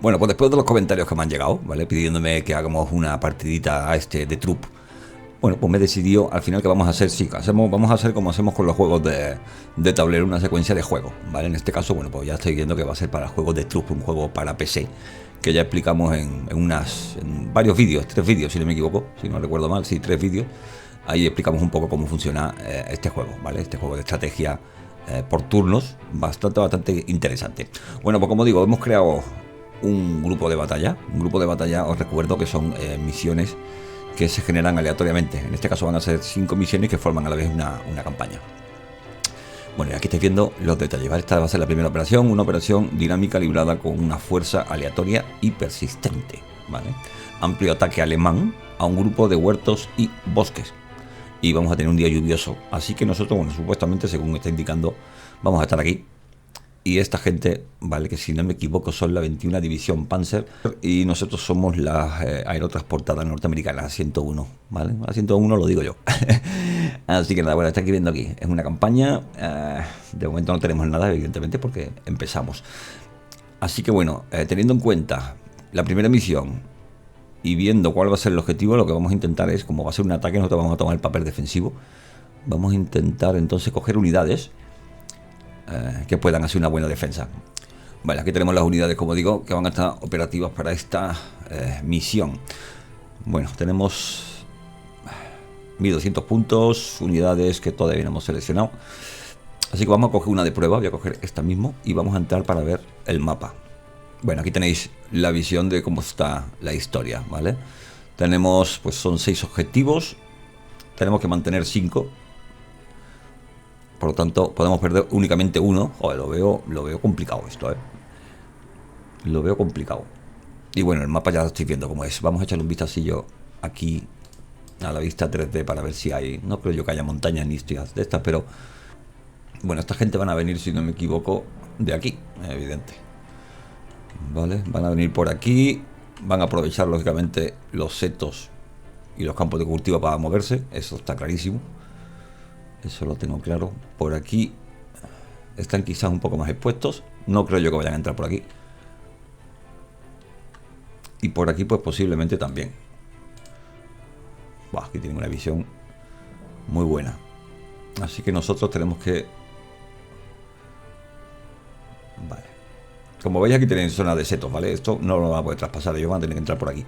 Bueno, pues después de los comentarios que me han llegado, ¿vale? Pidiéndome que hagamos una partidita a este de Troop. Bueno, pues me decidió al final que vamos a hacer, sí, vamos a hacer como hacemos con los juegos de tablero, una secuencia de juegos, ¿vale? En este caso, bueno, pues ya estoy viendo que va a ser para el juego de Troop, un juego para PC, que ya explicamos en varios vídeos, 3 vídeos, si no me equivoco, si no recuerdo mal, sí, 3 vídeos. Ahí explicamos un poco cómo funciona este juego, ¿vale? Este juego de estrategia por turnos, bastante interesante. Bueno, pues como digo, hemos creado un grupo de batalla. Un grupo de batalla, os recuerdo que son misiones que se generan aleatoriamente. En este caso van a ser 5 misiones que forman a la vez una campaña. Bueno, y aquí estáis viendo los detalles, ¿vale? Esta va a ser la primera operación, una operación dinámica librada con una fuerza aleatoria y persistente, ¿vale? Amplio ataque alemán a un grupo de huertos y bosques. Y vamos a tener un día lluvioso. Así que nosotros, bueno, supuestamente, según está indicando, vamos a estar aquí. Y esta gente, vale, que si no me equivoco son la 21 División Panzer y nosotros somos las aerotransportadas norteamericanas, la 101, ¿vale? La 101 lo digo yo. Así que nada, bueno, está aquí viendo aquí. Es una campaña, de momento no tenemos nada, evidentemente, porque empezamos. Así que bueno, teniendo en cuenta la primera misión y viendo cuál va a ser el objetivo, lo que vamos a intentar es, como va a ser un ataque, nosotros vamos a tomar el papel defensivo. Vamos a intentar entonces coger unidades que puedan hacer una buena defensa. Vale, aquí tenemos las unidades, como digo, que van a estar operativas para esta misión. Bueno, tenemos 1200 puntos, unidades que todavía no hemos seleccionado. Así que vamos a coger una de prueba, voy a coger esta mismo y vamos a entrar para ver el mapa. Bueno, aquí tenéis la visión de cómo está la historia, ¿vale? Tenemos, pues son 6 objetivos, tenemos que mantener 5. Por lo tanto, podemos perder únicamente uno. Joder, lo veo complicado esto, ¿eh? Lo veo complicado. Y bueno, el mapa ya lo estoy viendo cómo es. Vamos a echarle un vistacillo aquí a la vista 3D para ver si hay... No creo yo que haya montañas ni hostias de estas, pero... Bueno, esta gente van a venir, si no me equivoco, de aquí, evidente. Vale, van a venir por aquí. Van a aprovechar, lógicamente, los setos y los campos de cultivo para moverse. Eso está clarísimo. Eso lo tengo claro. Por aquí están quizás un poco más expuestos. No creo yo que vayan a entrar por aquí. Y por aquí pues posiblemente también. Buah, aquí tienen una visión muy buena. Así que nosotros tenemos que... Vale. Como veis aquí tienen zona de setos, ¿vale? Esto no lo van a poder traspasar. Ellos van a tener que entrar por aquí.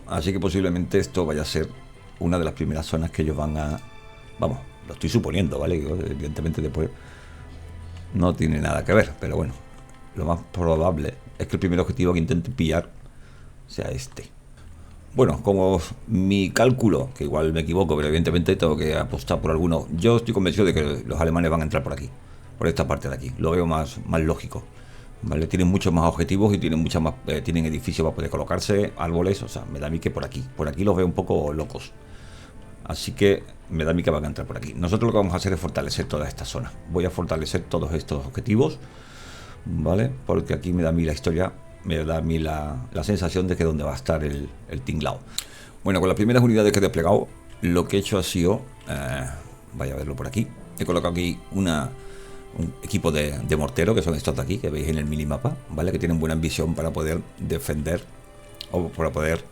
Así que posiblemente esto vaya a ser una de las primeras zonas que ellos van a... Vamos, lo estoy suponiendo, ¿vale? Evidentemente después no tiene nada que ver, pero bueno, lo más probable es que el primer objetivo que intenten pillar sea este. Bueno, como mi cálculo, que igual me equivoco, pero evidentemente tengo que apostar por alguno. Yo estoy convencido de que los alemanes van a entrar por aquí, por esta parte de aquí. Lo veo más lógico, ¿vale? Tienen muchos más objetivos y tienen muchas más, tienen edificios para poder colocarse, árboles, o sea, me da a mí que por aquí. Por aquí los veo un poco locos. Así que me da a mí que van a entrar por aquí. Nosotros lo que vamos a hacer es fortalecer toda esta zona. Voy a fortalecer todos estos objetivos, ¿vale? Porque aquí me da a mí la historia, me da a mí la sensación de que donde va a estar el tinglao. Bueno, con las primeras unidades que he desplegado, lo que he hecho ha sido, vaya a verlo por aquí, he colocado aquí un equipo de mortero, que son estos de aquí, que veis en el minimapa, ¿vale? Que tienen buena visión para poder defender o para poder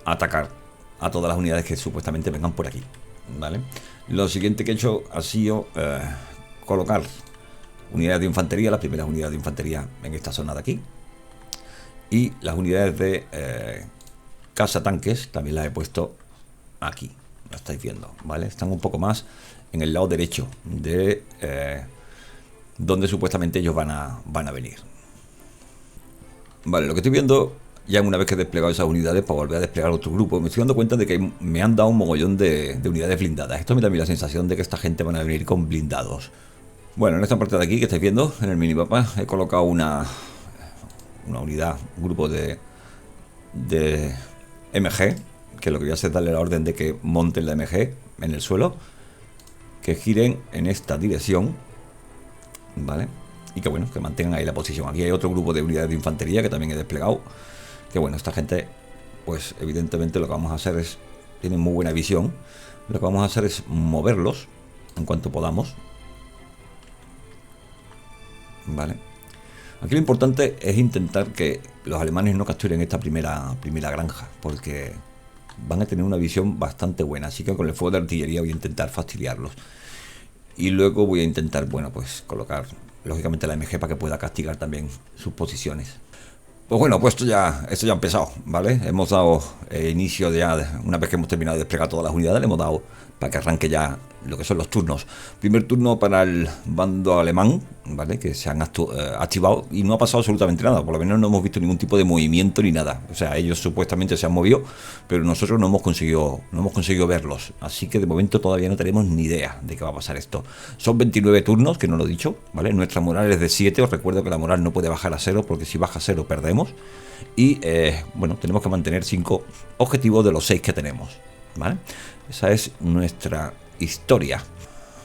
atacar a todas las unidades que supuestamente vengan por aquí, ¿vale? Lo siguiente que he hecho ha sido colocar unidades de infantería, las primeras unidades de infantería en esta zona de aquí, y las unidades de cazatanques también las he puesto aquí, lo estáis viendo, ¿vale? Están un poco más en el lado derecho de donde supuestamente ellos van a venir. Vale, lo que estoy viendo, ya una vez que he desplegado esas unidades para volver a desplegar otro grupo, me estoy dando cuenta de que me han dado un mogollón de unidades blindadas. Esto me da a mí la sensación de que esta gente van a venir con blindados. Bueno, en esta parte de aquí que estáis viendo, en el minimapa, he colocado una unidad, un grupo de MG, que lo que voy a hacer es darle la orden de que monten la MG en el suelo, que giren en esta dirección, ¿vale? Y que bueno, que mantengan ahí la posición. Aquí hay otro grupo de unidades de infantería que también he desplegado. Que bueno, esta gente, pues evidentemente lo que vamos a hacer es, tienen muy buena visión. Lo que vamos a hacer es moverlos en cuanto podamos, ¿vale? Aquí lo importante es intentar que los alemanes no capturen esta primera granja, porque van a tener una visión bastante buena. Así que con el fuego de artillería voy a intentar fastidiarlos. Y luego voy a intentar, bueno, pues colocar lógicamente la MG para que pueda castigar también sus posiciones. Pues bueno, pues esto ya ha empezado, ¿vale? Hemos dado inicio ya, una vez que hemos terminado de desplegar todas las unidades, le hemos dado para que arranque ya lo que son los turnos. Primer turno para el bando alemán, ¿vale? Que se han activado y no ha pasado absolutamente nada. Por lo menos no hemos visto ningún tipo de movimiento ni nada. O sea, ellos supuestamente se han movido, pero nosotros no hemos conseguido verlos. Así que de momento todavía no tenemos ni idea de qué va a pasar esto. Son 29 turnos, que no lo he dicho, ¿vale? Nuestra moral es de 7. Os recuerdo que la moral no puede bajar a 0, porque si baja a 0 perdemos. Y bueno, tenemos que mantener 5 objetivos de los 6 que tenemos, ¿vale? Esa es nuestra historia.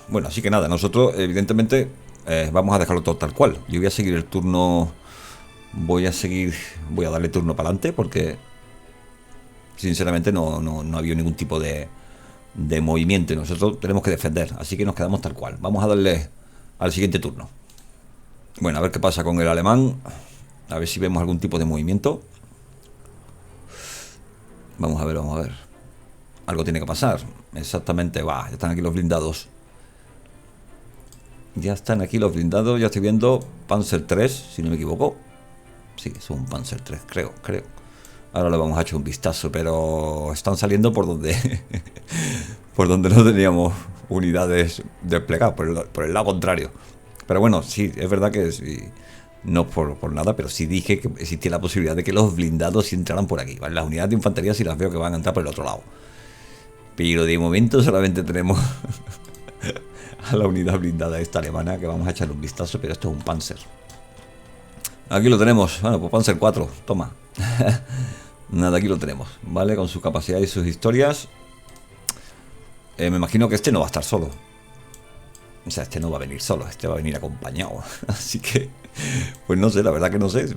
Bueno, así que nada, nosotros evidentemente vamos a dejarlo todo tal cual. Yo voy a seguir el turno. Voy a darle turno para adelante, porque sinceramente no ha habido ningún tipo de movimiento y nosotros tenemos que defender, así que nos quedamos tal cual. Vamos a darle al siguiente turno. Bueno, a ver qué pasa con el alemán, a ver si vemos algún tipo de movimiento. Vamos a ver. Algo tiene que pasar. Exactamente, va, ya están aquí los blindados. Ya están aquí los blindados, ya estoy viendo Panzer 3, si no me equivoco. Sí, es un Panzer 3, creo. Ahora le vamos a echar un vistazo, pero están saliendo por donde por donde no teníamos unidades desplegadas, por el lado contrario. Pero bueno, sí, es verdad que sí, no por nada, pero sí dije que existía la posibilidad de que los blindados sí entraran por aquí, ¿vale? Las unidades de infantería sí las veo que van a entrar por el otro lado. Pero de momento solamente tenemos a la unidad blindada esta alemana, que vamos a echarle un vistazo, pero esto es un Panzer. Aquí lo tenemos, bueno, pues Panzer 4, toma. Nada, aquí lo tenemos, ¿vale? Con su capacidad y sus historias. Me imagino que este no va a estar solo. O sea, este no va a venir solo, este va a venir acompañado. Así que, pues no sé, la verdad que no sé.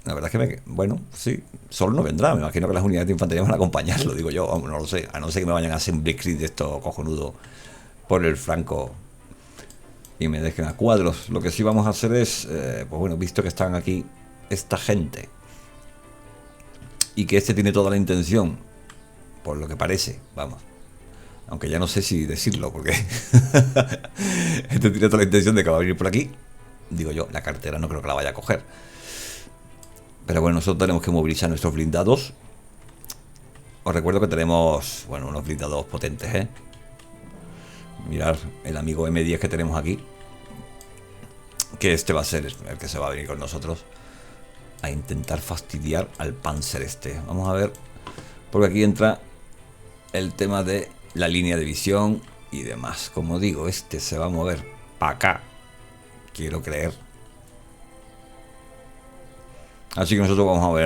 La verdad es que, bueno, sí, solo no vendrá. Me imagino que las unidades de infantería van a acompañarlo, digo yo, no lo sé. A no ser que me vayan a hacer un blitzkrieg de esto cojonudo por el flanco y me dejen a cuadros. Lo que sí vamos a hacer es, pues bueno, visto que están aquí esta gente y que este tiene toda la intención, por lo que parece, vamos, aunque ya no sé si decirlo, porque este tiene toda la intención de que va a venir por aquí, digo yo, la cartera no creo que la vaya a coger, pero bueno, nosotros tenemos que movilizar nuestros blindados. Os recuerdo que tenemos, bueno, unos blindados potentes, mirad el amigo M10 que tenemos aquí, que este va a ser el que se va a venir con nosotros a intentar fastidiar al Panzer este. Vamos a ver, porque aquí entra el tema de la línea de visión y demás. Como digo, este se va a mover para acá, quiero creer. Así que nosotros vamos a ver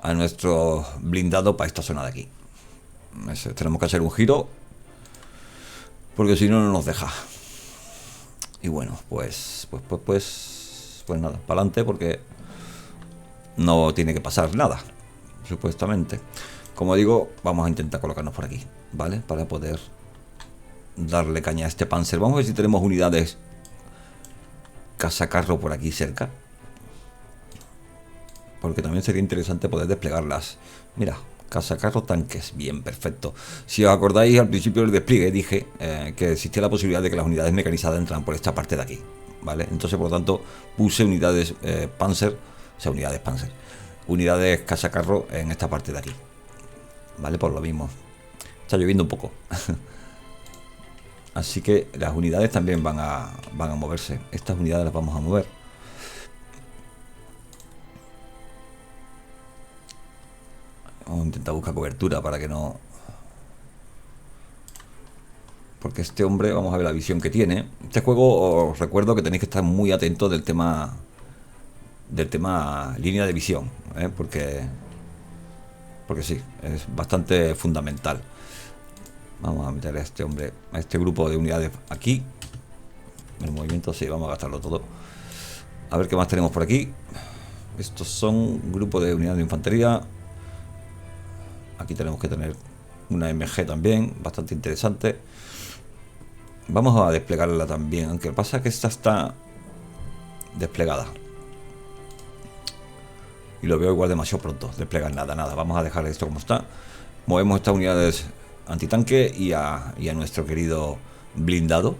a nuestro blindado para esta zona de aquí. Tenemos que hacer un giro, porque si no, no nos deja. Y bueno, pues nada, para adelante, porque no tiene que pasar nada, supuestamente. Como digo, vamos a intentar colocarnos por aquí, ¿vale? Para poder darle caña a este Panzer. Vamos a ver si tenemos unidades cazacarro por aquí cerca, porque también sería interesante poder desplegarlas. Mira, cazacarro tanques, bien, perfecto. Si os acordáis, al principio del despliegue dije que existía la posibilidad de que las unidades mecanizadas entran por esta parte de aquí, ¿vale? Entonces, por lo tanto, puse unidades Panzer, o sea, unidades cazacarro en esta parte de aquí, ¿vale? Por lo mismo, está lloviendo un poco. Así que las unidades también van a moverse. Estas unidades las vamos a mover. Vamos a intentar buscar cobertura para que no... Porque este hombre, vamos a ver la visión que tiene. Este juego, os recuerdo que tenéis que estar muy atentos del tema línea de visión, porque sí, es bastante fundamental. Vamos a meter a este hombre, a este grupo de unidades aquí. El movimiento, sí, vamos a gastarlo todo. A ver qué más tenemos por aquí. Estos son un grupo de unidades de infantería. Aquí tenemos que tener una MG también, bastante interesante. Vamos a desplegarla también, aunque pasa que esta está desplegada. Y lo veo igual demasiado pronto. Desplegar nada. Vamos a dejar esto como está. Movemos estas unidades antitanque y a nuestro querido blindado,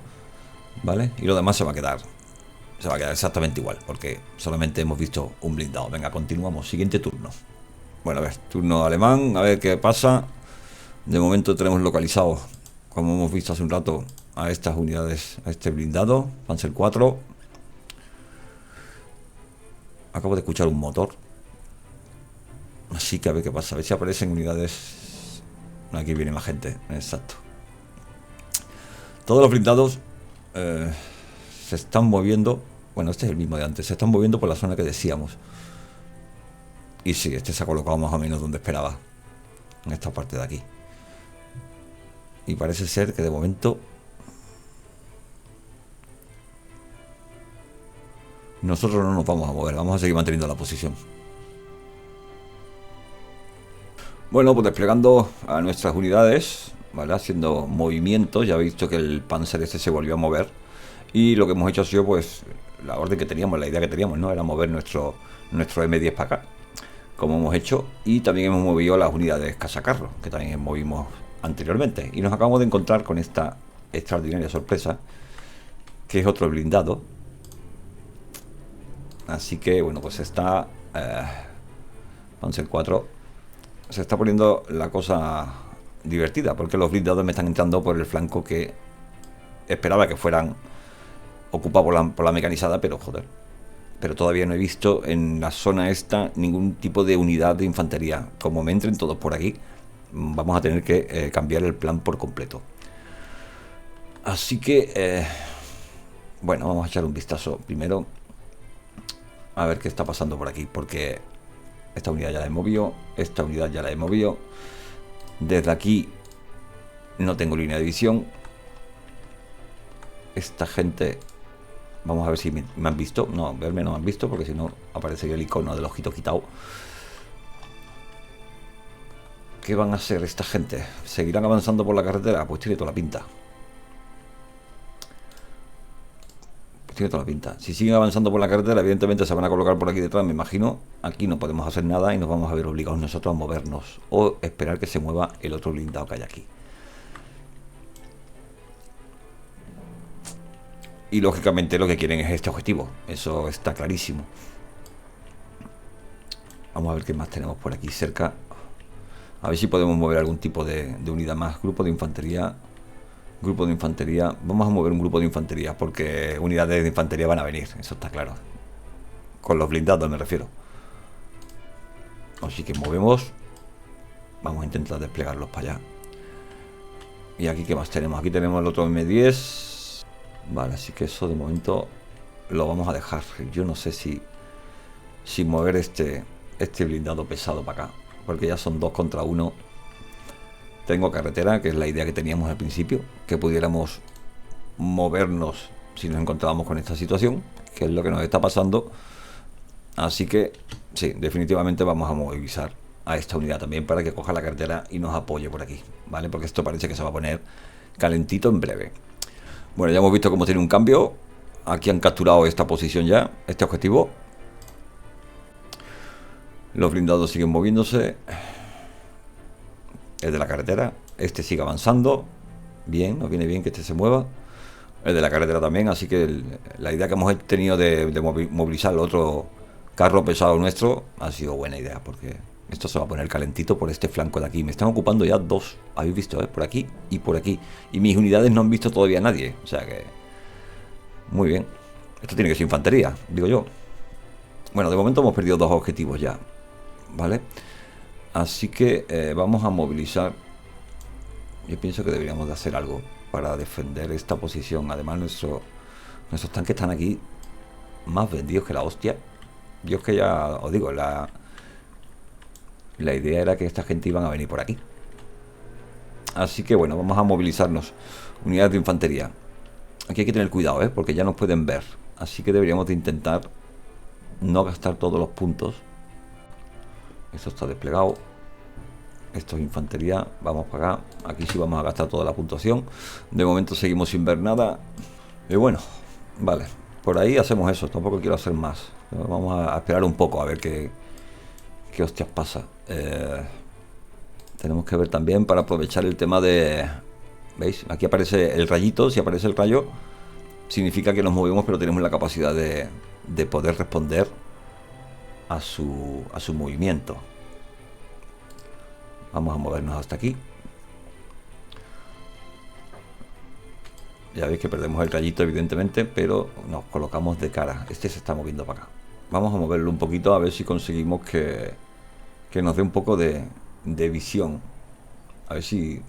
¿vale? Y lo demás se va a quedar exactamente igual, porque solamente hemos visto un blindado. Venga, continuamos. Siguiente turno. Bueno, a ver, turno alemán, a ver qué pasa. De momento tenemos localizado, como hemos visto hace un rato, a estas unidades, a este blindado, Panzer 4. Acabo de escuchar un motor. Así que a ver qué pasa, a ver si aparecen unidades. Aquí viene la gente, exacto. Todos los blindados se están moviendo. Bueno, este es el mismo de antes. Se están moviendo por la zona que decíamos. Y sí, este se ha colocado más o menos donde esperaba, en esta parte de aquí. Y parece ser que de momento nosotros no nos vamos a mover. Vamos a seguir manteniendo la posición. Bueno, pues desplegando a nuestras unidades, ¿vale? Haciendo movimientos. Ya habéis visto que el Panzer este se volvió a mover. Y lo que hemos hecho ha sido, pues, la orden que teníamos, la idea que teníamos, ¿no? Era mover nuestro M10 para acá, como hemos hecho. Y también hemos movido las unidades cazacarros, que también movimos anteriormente. Y nos acabamos de encontrar con esta extraordinaria sorpresa, que es otro blindado. Así que, bueno, pues está Panzer 4. Se está poniendo la cosa divertida, porque los blindados me están entrando por el flanco que esperaba que fueran ocupados por la mecanizada, pero joder. Pero todavía no he visto en la zona esta ningún tipo de unidad de infantería. Como me entren todos por aquí, vamos a tener que cambiar el plan por completo. Así que, bueno, vamos a echar un vistazo primero a ver qué está pasando por aquí, porque esta unidad ya la he movido, esta unidad ya la he movido. Desde aquí no tengo línea de visión. Esta gente, vamos a ver si me han visto. No, verme no me han visto, porque si no aparecería el icono del ojito quitado. ¿Qué van a hacer esta gente? ¿Seguirán avanzando por la carretera? Pues tiene toda la pinta. Tiene toda la pinta. Si siguen avanzando por la carretera, evidentemente se van a colocar por aquí detrás, me imagino. Aquí no podemos hacer nada y nos vamos a ver obligados nosotros a movernos o esperar que se mueva el otro blindado que hay aquí. Y lógicamente lo que quieren es este objetivo. Eso está clarísimo. Vamos a ver qué más tenemos por aquí cerca. A ver si podemos mover algún tipo de unidad más. Grupo de infantería. Grupo de infantería. Vamos a mover un grupo de infantería, porque unidades de infantería van a venir, eso está claro. Con los blindados me refiero. Así que movemos. Vamos a intentar desplegarlos para allá. Y aquí, ¿qué más tenemos? Aquí tenemos el otro M10. Vale, así que eso de momento lo vamos a dejar. Yo no sé si mover este blindado pesado para acá, porque ya son 2 contra 1. Tengo carretera, que es la idea que teníamos al principio, que pudiéramos movernos si nos encontrábamos con esta situación, que es lo que nos está pasando. Así que sí, definitivamente vamos a movilizar a esta unidad también para que coja la carretera y nos apoye por aquí, ¿vale? Porque esto parece que se va a poner calentito en breve. Bueno, ya hemos visto cómo tiene un cambio. Aquí han capturado esta posición ya, este objetivo. Los blindados siguen moviéndose. El de la carretera, este sigue avanzando. Bien, nos viene bien que este se mueva. El de la carretera también, así que la idea que hemos tenido de movilizar el otro carro pesado nuestro ha sido buena idea, porque esto se va a poner calentito por este flanco de aquí. Me están ocupando ya 2, habéis visto, por aquí y por aquí. Y mis unidades no han visto todavía a nadie, o sea que muy bien. Esto tiene que ser infantería, digo yo. Bueno, de momento hemos perdido 2 objetivos ya, ¿vale? Así que vamos a movilizar. Yo pienso que deberíamos de hacer algo para defender esta posición. Además nuestros tanques están aquí más vendidos que la hostia. Yo es que ya os digo, la idea era que esta gente iban a venir por aquí. Así que bueno, vamos a movilizarnos. Unidades de infantería. Aquí hay que tener cuidado, porque ya nos pueden ver. Así que deberíamos de intentar no gastar todos los puntos. Esto está desplegado. Esto es infantería. Vamos para acá. Aquí sí vamos a gastar toda la puntuación. De momento seguimos sin ver nada. Y bueno, vale. Por ahí hacemos eso. Tampoco quiero hacer más. Vamos a esperar un poco a ver qué hostias pasa. Tenemos que ver también para aprovechar el tema de... ¿Veis? Aquí aparece el rayito. Si aparece el rayo, significa que nos movemos, pero tenemos la capacidad de poder responder a su movimiento. Vamos a movernos hasta aquí. Ya veis que perdemos el rayito, evidentemente, pero nos colocamos de cara. Este se está moviendo para acá. Vamos a moverlo un poquito a ver si conseguimos que nos dé un poco de visión. A ver si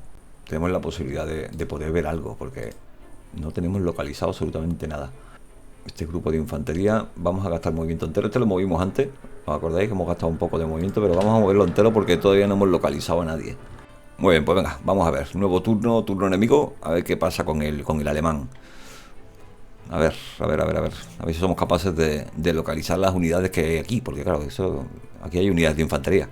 tenemos la posibilidad de poder ver algo, porque no tenemos localizado absolutamente nada. Este grupo de infantería, vamos a gastar movimiento entero. Este lo movimos antes, ¿os acordáis que hemos gastado un poco de movimiento? Pero vamos a moverlo entero porque todavía no hemos localizado a nadie. Muy bien, pues venga, vamos a ver. Nuevo turno enemigo, a ver qué pasa con el alemán. A ver si somos capaces de localizar las unidades que hay aquí, porque claro, aquí hay unidades de infantería.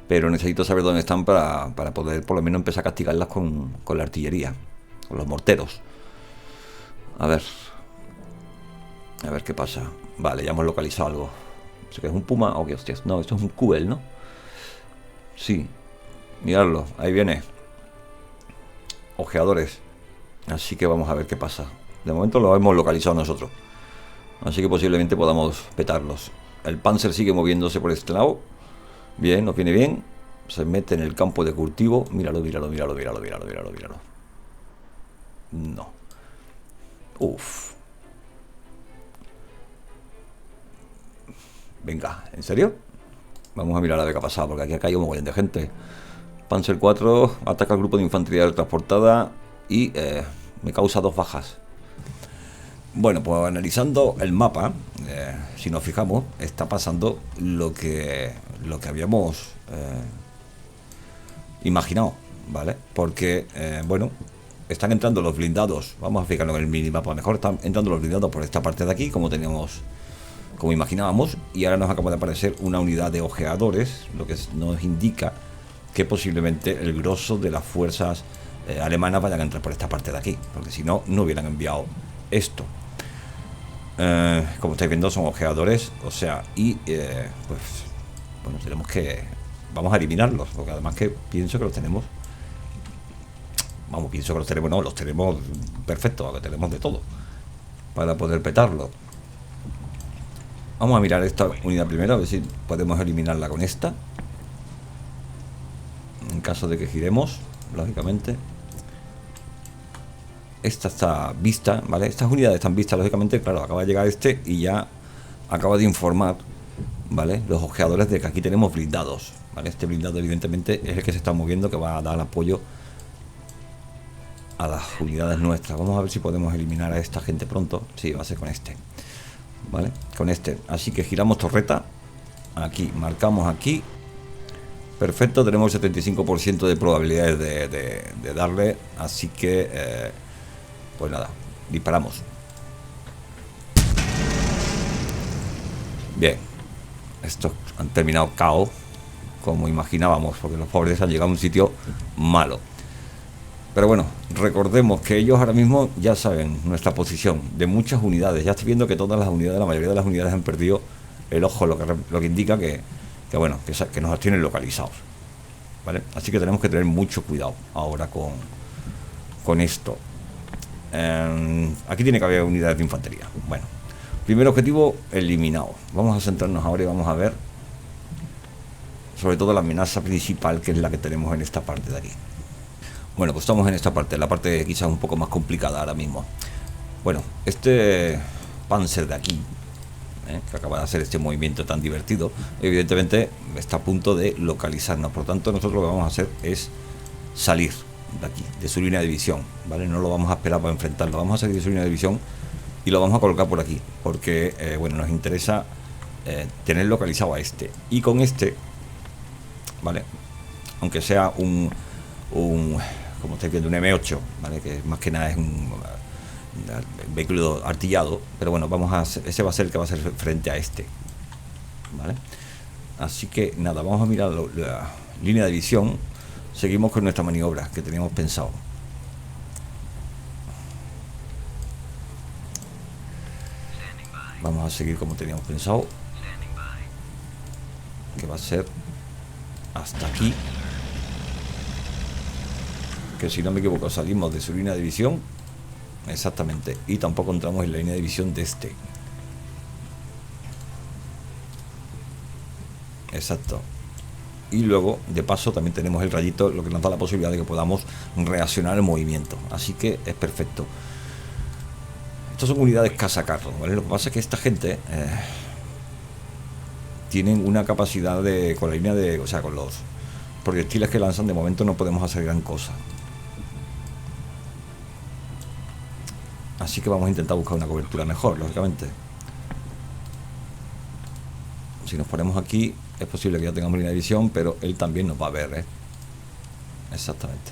Pero necesito saber dónde están para poder por lo menos empezar a castigarlas con la artillería, con los morteros. A ver qué pasa. Vale, ya hemos localizado algo. ¿Eso que es un puma? Oh, qué hostias. No, esto es un Kubel, ¿no? Sí. Miradlo, ahí viene. Ojeadores. Así que vamos a ver qué pasa. De momento lo hemos localizado nosotros. Así que posiblemente podamos petarlos. El Panzer sigue moviéndose por este lado. Bien, nos viene bien. Se mete en el campo de cultivo. Míralo. No. Uf. Venga, ¿en serio? Vamos a mirar a ver qué ha pasado, porque aquí ha caído un montón de gente. Panzer 4 ataca al grupo de infantería transportada y me causa 2 bajas. Bueno, pues analizando el mapa, si nos fijamos, está pasando lo que habíamos imaginado, ¿vale? Porque, bueno, están entrando los blindados. Vamos a fijarnos en el minimapa mejor. Están entrando los blindados por esta parte de aquí, como imaginábamos, y ahora nos acaba de aparecer una unidad de ojeadores, lo que nos indica que posiblemente el grosso de las fuerzas alemanas vayan a entrar por esta parte de aquí, porque si no, no hubieran enviado esto. Como estáis viendo, son ojeadores, o sea, y pues bueno, vamos a eliminarlos, porque además que pienso que los tenemos. No, los tenemos perfectos, que tenemos de todo para poder petarlo. Vamos a mirar esta unidad primero, a ver si podemos eliminarla con esta. En caso de que giremos, lógicamente. Esta está vista, ¿vale? Estas unidades están vistas, lógicamente, claro, acaba de llegar este y ya acaba de informar, ¿vale? Los ojeadores de que aquí tenemos blindados, ¿vale? Este blindado, evidentemente, es el que se está moviendo, que va a dar apoyo a las unidades nuestras. Vamos a ver si podemos eliminar a esta gente pronto. Sí, va a ser con este, ¿vale? Con este. Así que giramos torreta. Aquí, marcamos aquí. Perfecto, tenemos el 75% de probabilidades de darle. Así que, pues nada, disparamos. Bien. Estos han terminado KO, como imaginábamos, porque los pobres han llegado a un sitio malo. Pero bueno, recordemos que ellos ahora mismo ya saben nuestra posición de muchas unidades. Ya estoy viendo que todas las unidades, la mayoría de las unidades han perdido el ojo, lo que indica que nos tienen localizados, ¿vale? Así que tenemos que tener mucho cuidado ahora con esto. Aquí tiene que haber unidades de infantería. Bueno, primer objetivo eliminado. Vamos a centrarnos ahora y vamos a ver sobre todo la amenaza principal, que es la que tenemos en esta parte de aquí. Bueno, pues estamos en esta parte, la parte quizás un poco más complicada ahora mismo. Bueno, este Panzer de aquí, que acaba de hacer este movimiento tan divertido, evidentemente está a punto de localizarnos. Por lo tanto, nosotros lo que vamos a hacer es salir de aquí, de su línea de visión, ¿vale? No lo vamos a esperar para enfrentarlo, vamos a salir de su línea de visión y lo vamos a colocar por aquí, porque, bueno, nos interesa tener localizado a este. Y con este, ¿vale? Aunque sea un como estáis viendo, un M8, ¿vale? Que más que nada es un vehículo artillado, pero bueno, ese va a ser el que va a ser frente a este, ¿vale? Así que nada, vamos a mirar línea de visión. Seguimos con nuestra maniobra que teníamos pensado. Vamos a seguir como teníamos pensado, que va a ser hasta aquí, que si no me equivoco salimos de su línea de visión. Exactamente. Y tampoco entramos en la línea de visión de este. Exacto. Y luego, de paso, también tenemos el rayito, lo que nos da la posibilidad de que podamos reaccionar al movimiento. Así que es perfecto. Estas son unidades cazacarro, ¿vale? Lo que pasa es que esta gente tienen una capacidad de... Con la línea de... O sea, con los proyectiles que lanzan, de momento no podemos hacer gran cosa. Así que vamos a intentar buscar una cobertura mejor, lógicamente. Si nos ponemos aquí, es posible que ya tengamos línea de visión, pero él también nos va a ver, ¿eh? Exactamente.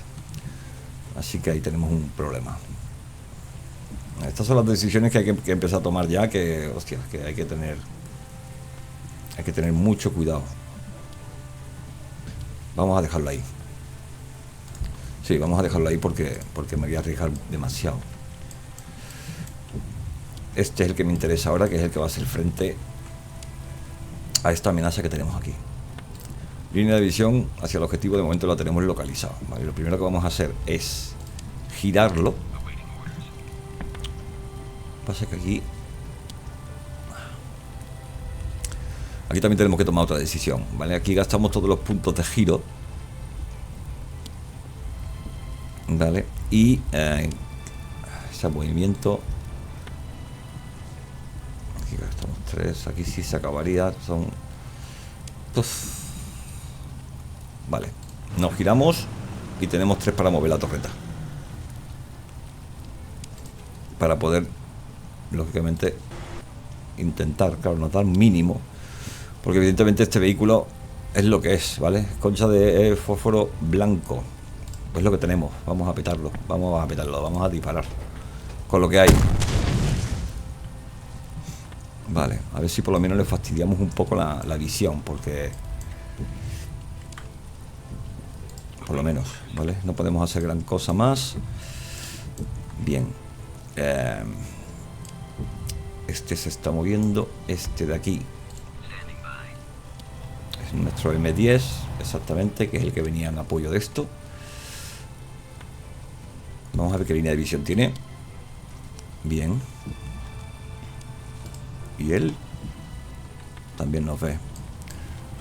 Así que ahí tenemos un problema. Estas son las decisiones que hay que empezar a tomar ya, que, hostia, que hay que tener mucho cuidado. Vamos a dejarlo ahí. Sí, vamos a dejarlo ahí porque me voy a arriesgar demasiado. Este es el que me interesa ahora, que es el que va a ser frente a esta amenaza que tenemos aquí. Línea de visión hacia el objetivo, de momento la tenemos localizado, ¿vale? Lo primero que vamos a hacer es girarlo. Pasa que aquí también tenemos que tomar otra decisión, ¿vale? Aquí gastamos todos los puntos de giro, ¿vale? Y ese movimiento, aquí gastamos 3, aquí sí se acabaría, son... Uf. Vale, nos giramos y tenemos 3 para mover la torreta, para poder, lógicamente, intentar, claro, notar mínimo, porque evidentemente este vehículo es lo que es, ¿vale? Concha de fósforo blanco, es lo que tenemos. Vamos a petarlo, vamos a disparar con lo que hay. Vale, a ver si por lo menos le fastidiamos un poco la visión, porque por lo menos, ¿vale? No podemos hacer gran cosa más. Bien. Este se está moviendo. Este de aquí es nuestro M10, exactamente, que es el que venía en apoyo de esto. Vamos a ver qué línea de visión tiene. Bien. Y él también nos ve.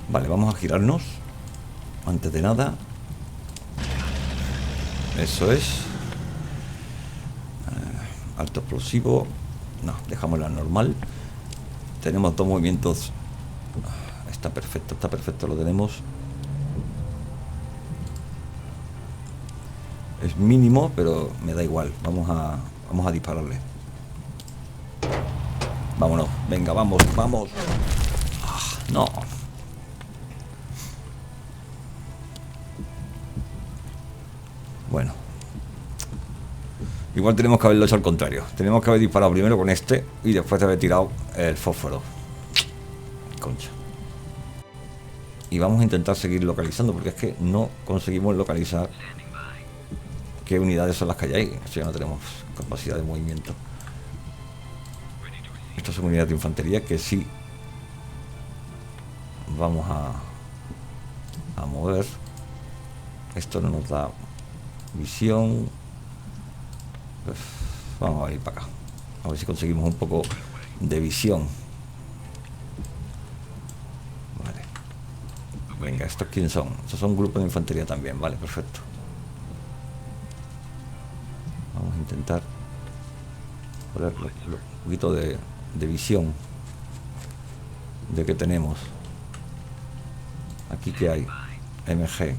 Vale, vamos a girarnos. Antes de nada. Eso es. Alto explosivo. No, dejámosla normal. Tenemos 2 movimientos. Está perfecto, lo tenemos. Es mínimo, pero me da igual. Vamos a dispararle. Vámonos, venga, vamos. No. Bueno. Igual tenemos que haberlo hecho al contrario. Tenemos que haber disparado primero con este y después de haber tirado el fósforo. Concha. Y vamos a intentar seguir localizando, porque es que no conseguimos localizar qué unidades son las que hay ahí. O sea, no tenemos capacidad de movimiento. Estas son unidades de infantería que sí vamos a mover. Esto no nos da visión. Pues vamos a ir para acá, a ver si conseguimos un poco de visión. Vale. Venga, ¿estos quiénes son? Estos son grupos de infantería también. Vale, perfecto. Vamos a intentar poner un poquito de visión de que tenemos aquí. Que hay MG.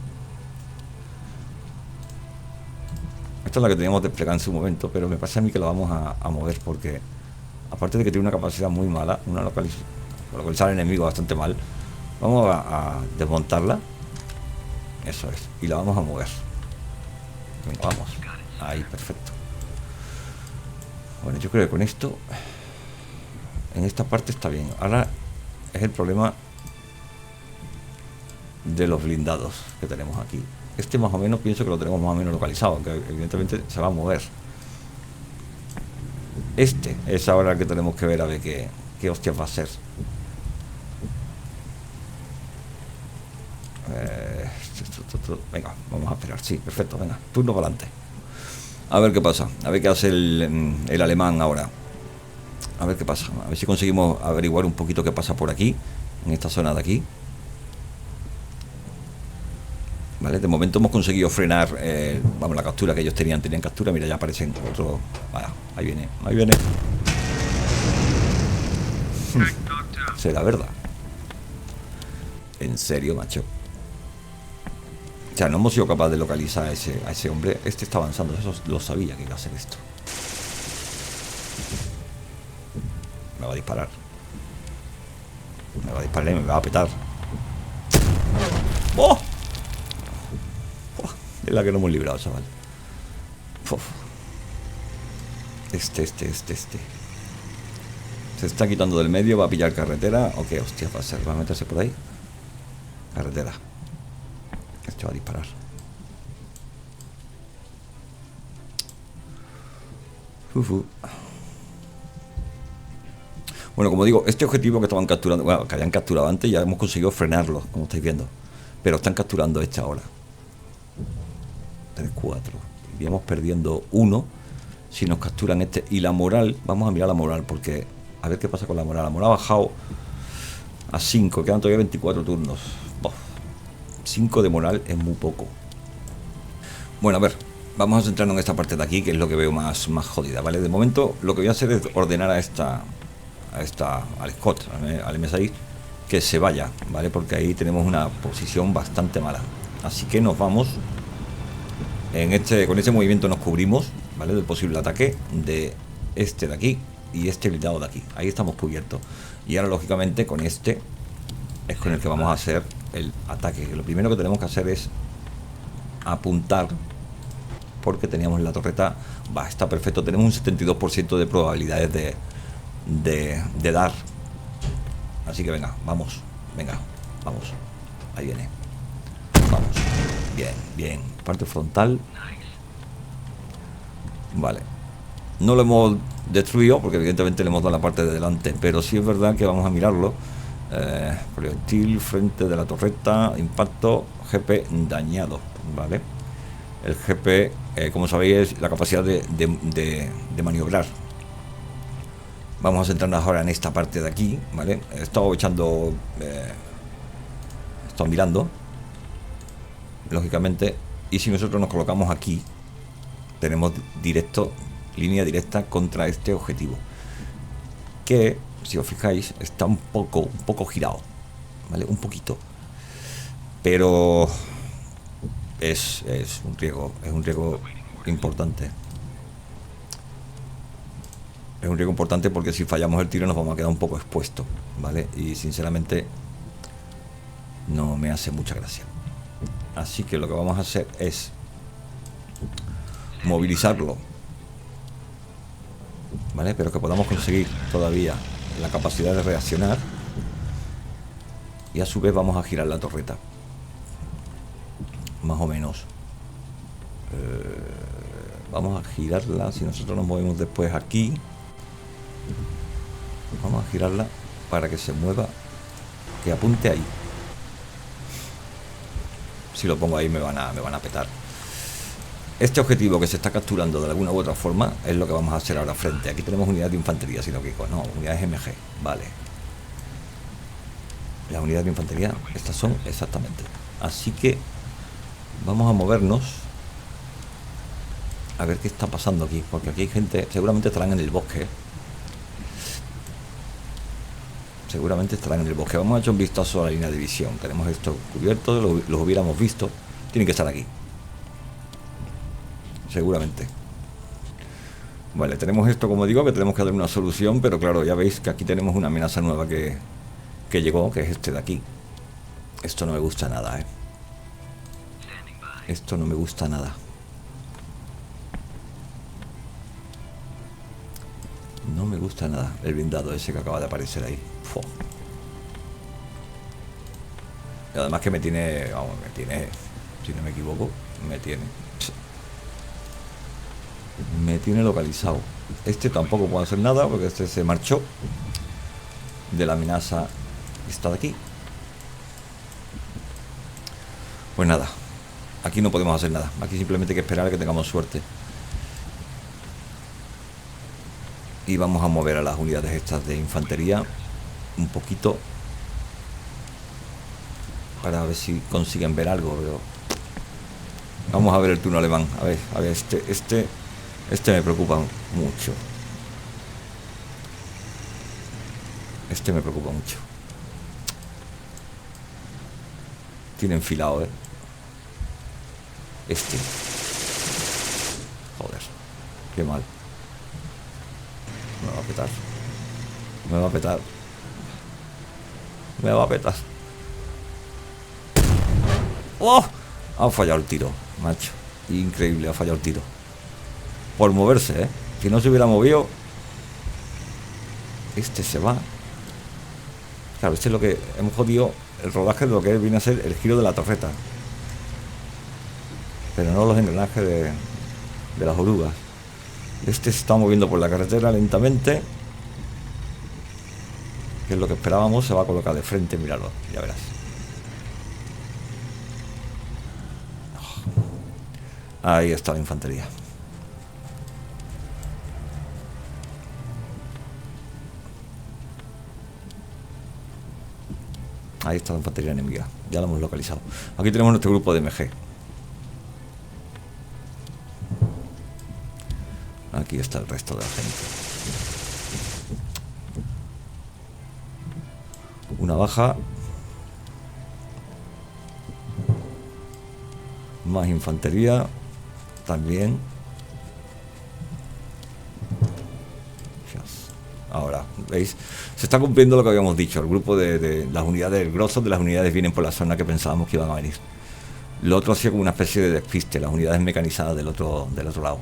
Esta es la que teníamos desplegada en su momento, pero me parece a mí que la vamos a mover, porque aparte de que tiene una capacidad muy mala, una localizar al enemigo bastante mal, vamos a desmontarla. Eso es, y la vamos a mover. Venga, vamos. Ahí, perfecto. Bueno, yo creo que con esto, en esta parte está bien. Ahora es el problema de los blindados que tenemos aquí. Este más o menos pienso que lo tenemos más o menos localizado, aunque evidentemente se va a mover. Este es ahora el que tenemos que ver a ver qué hostias va a ser. Venga, vamos a esperar. Sí, perfecto, venga, turno para adelante. A ver qué pasa, a ver qué hace el alemán ahora. A ver qué pasa, a ver si conseguimos averiguar un poquito qué pasa por aquí, en esta zona de aquí. Vale, de momento hemos conseguido frenar vamos, la captura que ellos tenían captura. Mira, ya aparecen otros. Vaya, ahí viene, ahí viene. Será verdad. En serio, macho. O sea, no hemos sido capaces de localizar a ese hombre. Este está avanzando, eso lo sabía que iba a hacer esto. Me va a disparar. Me va a disparar y me va a petar. ¡Oh! Es la que no hemos librado, chaval. Uf. Este. Se está quitando del medio, va a pillar carretera. ¿O qué hostia va a ser? ¿Va a meterse por ahí? Carretera. Este va a disparar. Bueno, como digo, este objetivo que estaban capturando, bueno, que habían capturado antes, ya hemos conseguido frenarlo, como estáis viendo. Pero están capturando este ahora. 3, 4. Iríamos perdiendo 1 si nos capturan este. Y la moral, vamos a mirar la moral, porque a ver qué pasa con la moral. La moral ha bajado a 5, quedan todavía 24 turnos. 5 de moral es muy poco. Bueno, a ver, vamos a centrarnos en esta parte de aquí, que es lo que veo más jodida, ¿vale? De momento lo que voy a hacer es ordenar al Scott, al M6, que se vaya, ¿vale? Porque ahí tenemos una posición bastante mala. Así que nos vamos. Con este movimiento nos cubrimos, ¿vale? Del posible ataque de este de aquí y este blindado de aquí. Ahí estamos cubiertos. Y ahora, lógicamente, con este es con el que vamos a hacer el ataque. Lo primero que tenemos que hacer es apuntar, porque teníamos la torreta. Está perfecto. Tenemos un 72% de probabilidades de dar. Así que venga, vamos. Venga, vamos. Ahí viene. Vamos. Bien. Parte frontal. Vale. No lo hemos destruido porque evidentemente le hemos dado la parte de delante, pero sí es verdad que vamos a mirarlo. Proyectil, frente de la torreta, impacto, GP dañado. Vale. El GP, como sabéis, es la capacidad de maniobrar. Vamos a centrarnos ahora en esta parte de aquí, ¿vale? He estado echando... he estado mirando, lógicamente, y si nosotros nos colocamos aquí, tenemos línea directa contra este objetivo, que, si os fijáis, está un poco girado, ¿vale? Un poquito. Pero es un riesgo importante. Es un riesgo importante porque si fallamos el tiro nos vamos a quedar un poco expuestos, ¿vale? Y sinceramente no me hace mucha gracia. Así que lo que vamos a hacer es movilizarlo, ¿vale? Pero que podamos conseguir todavía la capacidad de reaccionar. Y a su vez vamos a girar la torreta, más o menos. Vamos a girarla. Si nosotros nos movemos después aquí, vamos a girarla para que se mueva, que apunte ahí. Si lo pongo ahí me van a petar. Este objetivo que se está capturando de alguna u otra forma es lo que vamos a hacer ahora frente. Aquí tenemos unidades de infantería, sino que no, unidades MG, vale. Las unidades de infantería, estas son exactamente. Así que vamos a movernos a ver qué está pasando aquí, porque aquí hay gente, seguramente estarán en el bosque. Vamos a echar un vistazo a la línea de visión. Tenemos esto cubierto, los hubiéramos visto. Tienen que estar aquí, seguramente. Vale, tenemos esto, como digo, que tenemos que dar una solución, pero claro, ya veis que aquí tenemos una amenaza nueva que llegó, que es este de aquí. Esto no me gusta nada, Esto no me gusta nada. No me gusta nada el blindado ese que acaba de aparecer ahí. Y además que me tiene, vamos, me tiene, si no me equivoco, me tiene localizado. Este tampoco puedo hacer nada porque este se marchó de la amenaza que está de aquí. Pues nada, aquí no podemos hacer nada. Aquí simplemente hay que esperar a que tengamos suerte. Y vamos a mover a las unidades estas de infantería un poquito para ver si consiguen ver algo, pero vamos a ver el turno alemán. A ver, este me preocupa mucho. Este me preocupa mucho. Tiene enfilado, Joder, qué mal. Me va a petar. Me va a petar. Me va a petar. ¡Oh! Ha fallado el tiro, macho. Increíble, ha fallado el tiro. Por moverse, Si no se hubiera movido. Este se va. Claro, este es lo que hemos jodido. El rodaje de lo que viene a ser el giro de la torreta. Pero no los engranajes de las orugas. Este se está moviendo por la carretera lentamente. Que es lo que esperábamos. Se va a colocar de frente, míralo, ya verás. Ahí está la infantería. Ahí está la infantería enemiga. Ya la hemos localizado. Aquí tenemos nuestro grupo de MG. Aquí está el resto de la gente. Una baja. Más infantería. También. Ahora, ¿veis? Se está cumpliendo lo que habíamos dicho. El grupo de las unidades, el grosso de las unidades vienen por la zona que pensábamos que iban a venir. Lo otro ha sido como una especie de despiste, las unidades mecanizadas del otro lado.